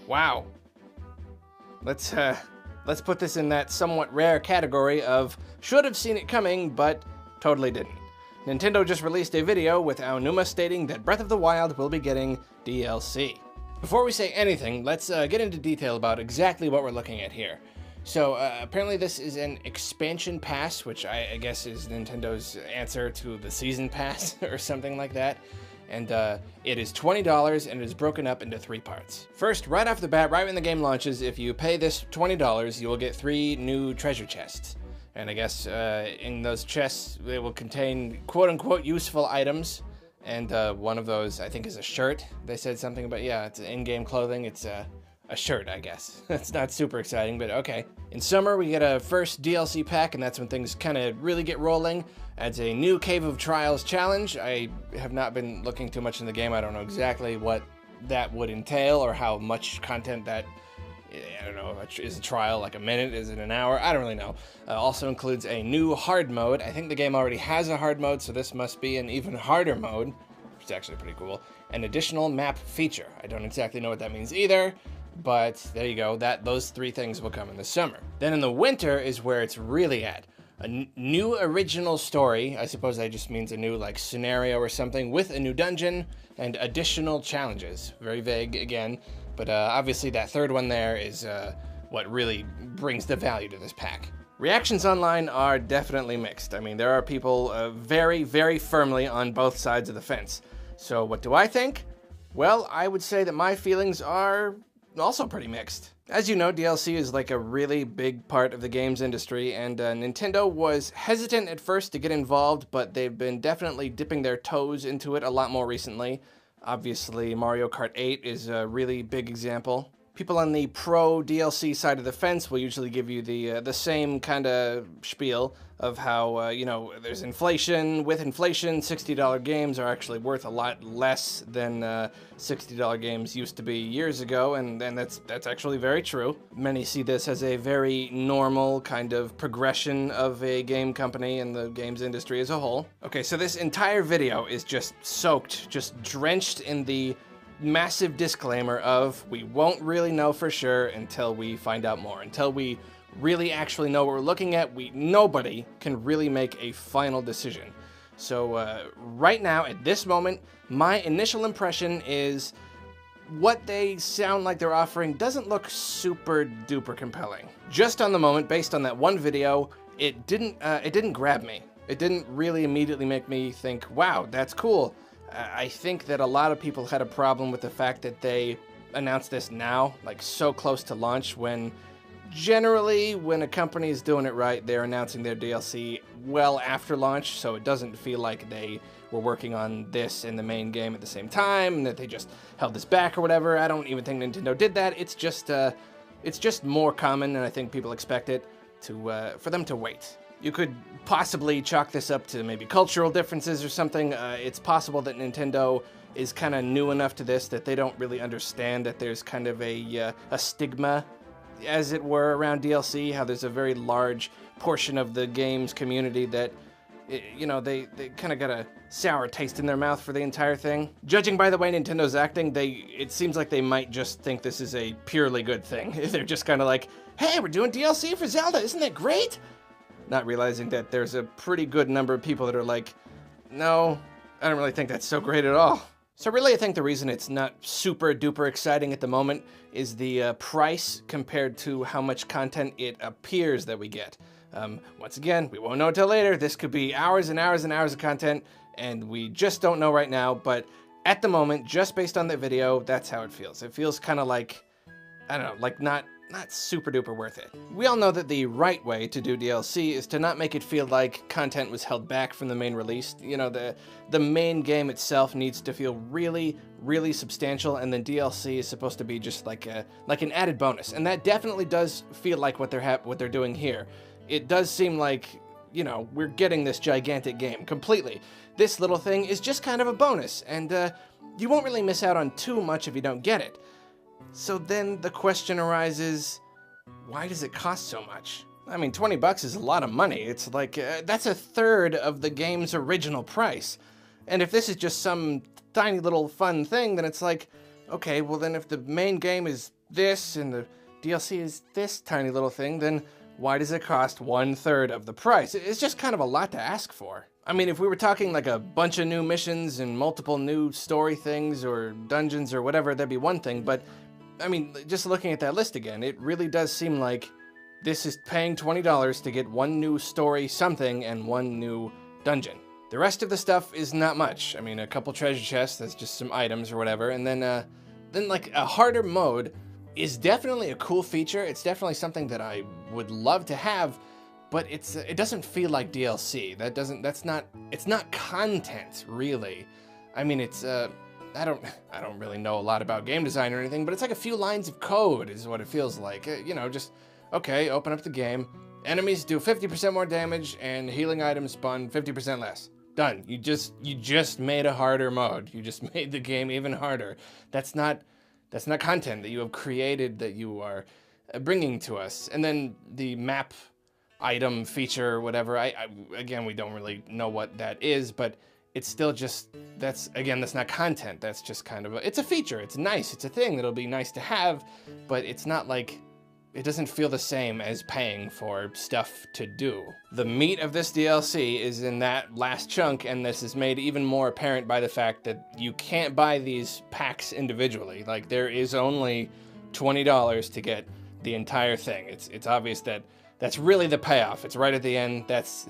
Wow. Let's put this in that somewhat rare category of should have seen it coming, but totally didn't. Nintendo just released a video with Aonuma stating that Breath of the Wild will be getting DLC. Before we say anything, let's get into detail about exactly what we're looking at here. So apparently this is an expansion pass, which I guess is Nintendo's answer to the season pass or something like that. And it is $20 and it is broken up into 3 parts. First, right off the bat, right when the game launches, if you pay this $20, you will get 3 new treasure chests. And I guess in those chests, they will contain quote-unquote useful items. And one of those, I think, is a shirt. They said something about, yeah, it's in-game clothing. It's a shirt, I guess. It's not super exciting, but okay. In summer, we get a first DLC pack, and that's when things kind of really get rolling. Adds a new Cave of Trials challenge. I have not been looking too much in the game. I don't know exactly what that would entail or how much content that, I don't know, is a trial like a minute? Is it an hour? I don't really know. Also includes a new hard mode. I think the game already has a hard mode, so this must be an even harder mode, which is actually pretty cool. An additional map feature. I don't exactly know what that means either, but there you go. Those 3 things will come in the summer. Then in the winter is where it's really at. A new original story, I suppose that just means a new like scenario or something, with a new dungeon and additional challenges. Very vague again, but obviously that 3rd one there is what really brings the value to this pack. Reactions online are definitely mixed. I mean, there are people very, very firmly on both sides of the fence. So what do I think? Well, I would say that my feelings are also pretty mixed. As you know, DLC is like a really big part of the games industry, and Nintendo was hesitant at first to get involved, but they've been definitely dipping their toes into it a lot more recently. Obviously, Mario Kart 8 is a really big example. People on the pro DLC side of the fence will usually give you the same kind of spiel of how, you know, there's inflation. With inflation, $60 games are actually worth a lot less than $60 games used to be years ago, and that's actually very true. Many see this as a very normal kind of progression of a game company and the games industry as a whole. Okay, so this entire video is just soaked, just drenched in the massive disclaimer of we won't really know for sure until we find out more. Until we really actually know what we're looking at, nobody can really make a final decision. So right now, at this moment, my initial impression is what they sound like they're offering doesn't look super duper compelling. Just on the moment, based on that one video, it didn't grab me. It didn't really immediately make me think, wow, that's cool. I think that a lot of people had a problem with the fact that they announced this now, like so close to launch, when generally when a company is doing it right, they're announcing their DLC well after launch, so it doesn't feel like they were working on this and the main game at the same time, and that they just held this back or whatever. I don't even think Nintendo did that. It's just more common, and I think people expect it for them to wait. You could possibly chalk this up to maybe cultural differences or something. It's possible that Nintendo is kind of new enough to this that they don't really understand that there's kind of a stigma, as it were, around DLC, how there's a very large portion of the games community that, you know, they kind of got a sour taste in their mouth for the entire thing. Judging by the way Nintendo's acting, it seems like they might just think this is a purely good thing. They're just kind of like, hey, we're doing DLC for Zelda, isn't that great? Not realizing that there's a pretty good number of people that are like, no, I don't really think that's so great at all. So really, I think the reason it's not super duper exciting at the moment is the price compared to how much content it appears that we get. Once again, we won't know until later. This could be hours and hours and hours of content, and we just don't know right now. But at the moment, just based on the video, that's how it feels. It feels kind of like, I don't know, like not super duper worth it. We all know that the right way to do DLC is to not make it feel like content was held back from the main release. You know, the main game itself needs to feel really, really substantial, and then DLC is supposed to be just like an added bonus. And that definitely does feel like what they're doing here. It does seem like, you know, we're getting this gigantic game completely. This little thing is just kind of a bonus, and you won't really miss out on too much if you don't get it. So then the question arises, why does it cost so much? I mean, $20 is a lot of money. It's like, that's a third of the game's original price. And if this is just some tiny little fun thing, then it's like, okay, well then if the main game is this and the DLC is this tiny little thing, then why does it cost 1/3 of the price? It's just kind of a lot to ask for. I mean, if we were talking like a bunch of new missions and multiple new story things or dungeons or whatever, that'd be one thing. But, I mean, just looking at that list again, it really does seem like this is paying $20 to get one new story something and one new dungeon. The rest of the stuff is not much. I mean, a couple treasure chests, that's just some items or whatever. And then like a harder mode is definitely a cool feature. It's definitely something that I would love to have. But it doesn't feel like DLC. It's not content, really. I mean, I don't really know a lot about game design or anything, but it's like a few lines of code is what it feels like. You know, just, okay, open up the game. Enemies do 50% more damage and healing items spawn 50% less. Done. You just made a harder mode. You just made the game even harder. That's not content that you have created that you are bringing to us. And then the map item feature, whatever. Again, we don't really know what that is, but it's still just, that's not content. That's just kind of it's a feature. It's nice. It's a thing that'll be nice to have, but it's not like, it doesn't feel the same as paying for stuff to do. The meat of this DLC is in that last chunk, and this is made even more apparent by the fact that you can't buy these packs individually. Like, there is only $20 to get the entire thing. It's obvious that that's really the payoff. It's right at the end. That's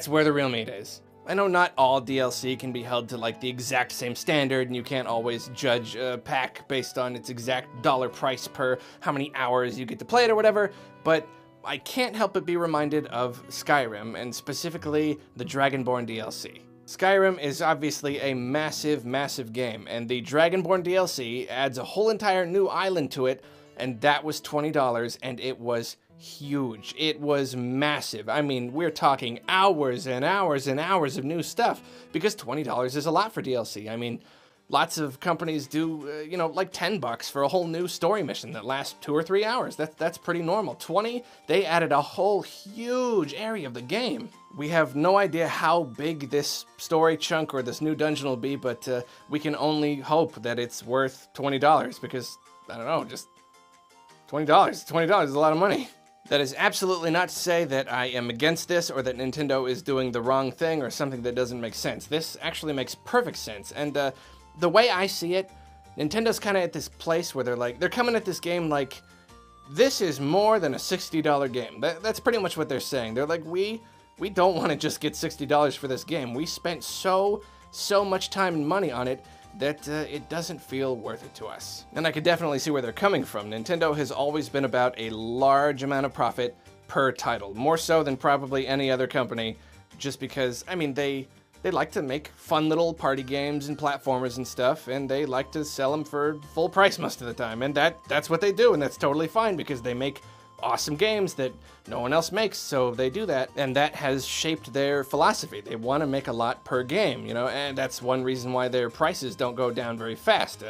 where the real meat is. I know not all DLC can be held to like the exact same standard, and you can't always judge a pack based on its exact dollar price per how many hours you get to play it or whatever, but I can't help but be reminded of Skyrim, and specifically the Dragonborn DLC. Skyrim is obviously a massive, massive game, and the Dragonborn DLC adds a whole entire new island to it, and that was $20, and it was huge. It was massive. I mean, we're talking hours and hours and hours of new stuff, because $20 is a lot for DLC. I mean, lots of companies do, you know, like $10 for a whole new story mission that lasts 2 or 3 hours. That's pretty normal. 20, they added a whole huge area of the game. We have no idea how big this story chunk or this new dungeon will be, but we can only hope that it's worth $20, because, I don't know, just $20. $20 is a lot of money. That is absolutely not to say that I am against this or that Nintendo is doing the wrong thing or something that doesn't make sense. This actually makes perfect sense. And the way I see it, Nintendo's kind of at this place where they're coming at this game like, this is more than a $60 game. That's pretty much what they're saying. They're like, we don't want to just get $60 for this game. We spent so much time and money on it that it doesn't feel worth it to us. And I could definitely see where they're coming from. Nintendo has always been about a large amount of profit per title, more so than probably any other company, just because, I mean, they like to make fun little party games and platformers and stuff, and they like to sell them for full price most of the time, and that's what they do, and that's totally fine, because they make awesome games that no one else makes, so they do that, and that has shaped their philosophy. They want to make a lot per game, you know, and that's one reason why their prices don't go down very fast.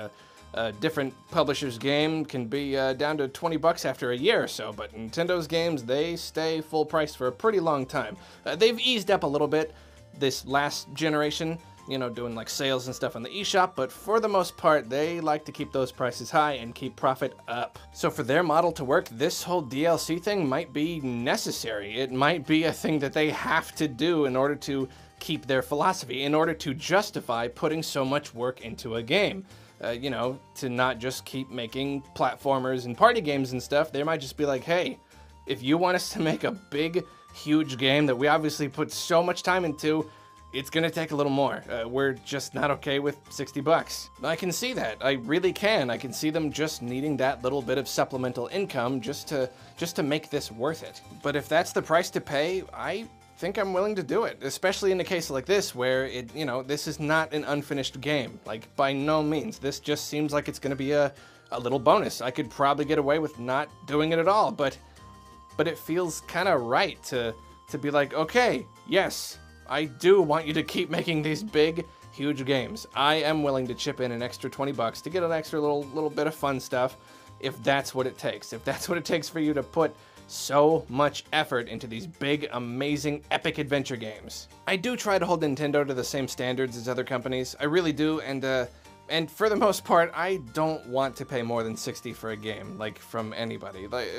A different publisher's game can be down to $20 after a year or so, but Nintendo's games, they stay full price for a pretty long time. They've eased up a little bit this last generation, you know, doing like sales and stuff on the eShop, but for the most part, they like to keep those prices high and keep profit up. So for their model to work, this whole DLC thing might be necessary. It might be a thing that they have to do in order to keep their philosophy, in order to justify putting so much work into a game. You know, to not just keep making platformers and party games and stuff. They might just be like, hey, if you want us to make a big, huge game that we obviously put so much time into, it's gonna take a little more. We're just not okay with $60. I can see that. I really can. I can see them just needing that little bit of supplemental income just to make this worth it. But if that's the price to pay, I think I'm willing to do it, especially in a case like this where it, you know, this is not an unfinished game. Like, by no means. This just seems like it's gonna be a little bonus. I could probably get away with not doing it at all, but it feels kind of right to be like, okay, yes, I do want you to keep making these big, huge games. I am willing to chip in an extra $20 to get an extra little bit of fun stuff, if that's what it takes. If that's what it takes for you to put so much effort into these big, amazing, epic adventure games. I do try to hold Nintendo to the same standards as other companies. I really do, and And for the most part, I don't want to pay more than $60 for a game, like, from anybody. Like,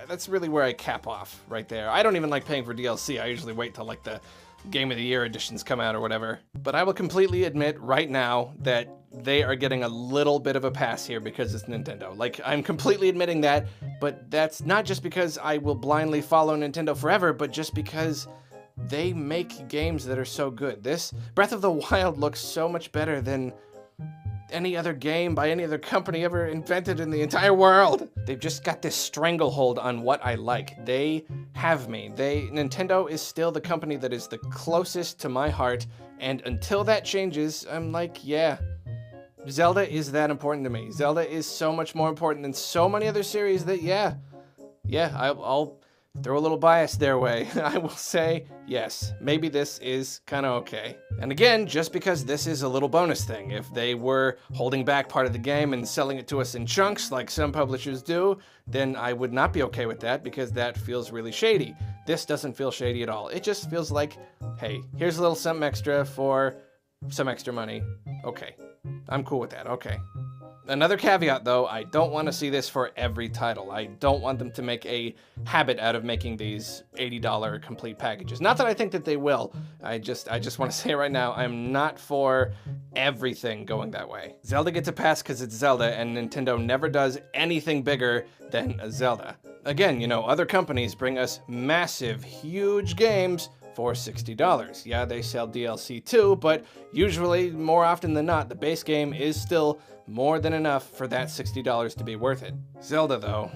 that's really where I cap off, right there. I don't even like paying for DLC. I usually wait till, like, the Game of the Year editions come out or whatever. But I will completely admit right now that they are getting a little bit of a pass here because it's Nintendo. Like, I'm completely admitting that, but that's not just because I will blindly follow Nintendo forever, but just because they make games that are so good. This Breath of the Wild looks so much better than any other game by any other company ever invented in the entire world. They've just got this stranglehold on what I like. They have me. Nintendo is still the company that is the closest to my heart, and until that changes, I'm like, yeah, Zelda is that important to me. Zelda is so much more important than so many other series that, yeah, I'll throw a little bias their way. I will say, yes, maybe this is kind of okay. And again, just because this is a little bonus thing. If they were holding back part of the game and selling it to us in chunks like some publishers do, then I would not be okay with that because that feels really shady. This doesn't feel shady at all. It just feels like, hey, here's a little something extra for some extra money. Okay, I'm cool with that, okay. Another caveat, though, I don't want to see this for every title. I don't want them to make a habit out of making these $80 complete packages. Not that I think that they will. I just want to say right now, I'm not for everything going that way. Zelda gets a pass because it's Zelda, and Nintendo never does anything bigger than a Zelda. Again, you know, other companies bring us massive, huge games for $60. Yeah, they sell DLC too, but usually, more often than not, the base game is still more than enough for that $60 to be worth it. Zelda, though,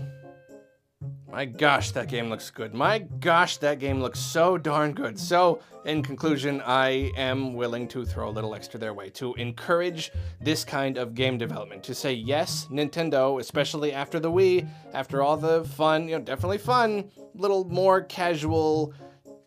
my gosh, that game looks good. My gosh, that game looks so darn good. So, in conclusion, I am willing to throw a little extra their way to encourage this kind of game development. To say, yes, Nintendo, especially after the Wii, after all the fun, you know, definitely fun, little more casual,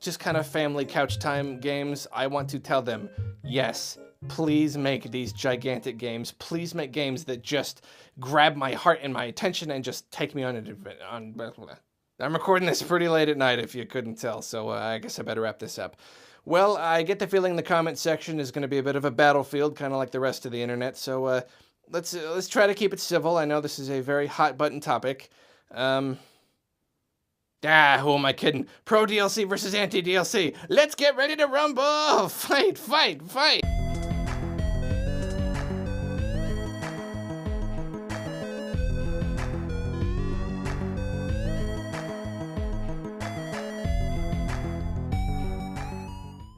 just kind of family couch time games, I want to tell them, yes, please make these gigantic games. Please make games that just grab my heart and my attention and just take me on an adventure. I'm recording this pretty late at night, if you couldn't tell, so I guess I better wrap this up. Well, I get the feeling the comment section is going to be a bit of a battlefield, kind of like the rest of the internet, so let's try to keep it civil. I know this is a very hot-button topic. Who am I kidding? Pro DLC versus anti-DLC. Let's get ready to rumble! Fight, fight, fight!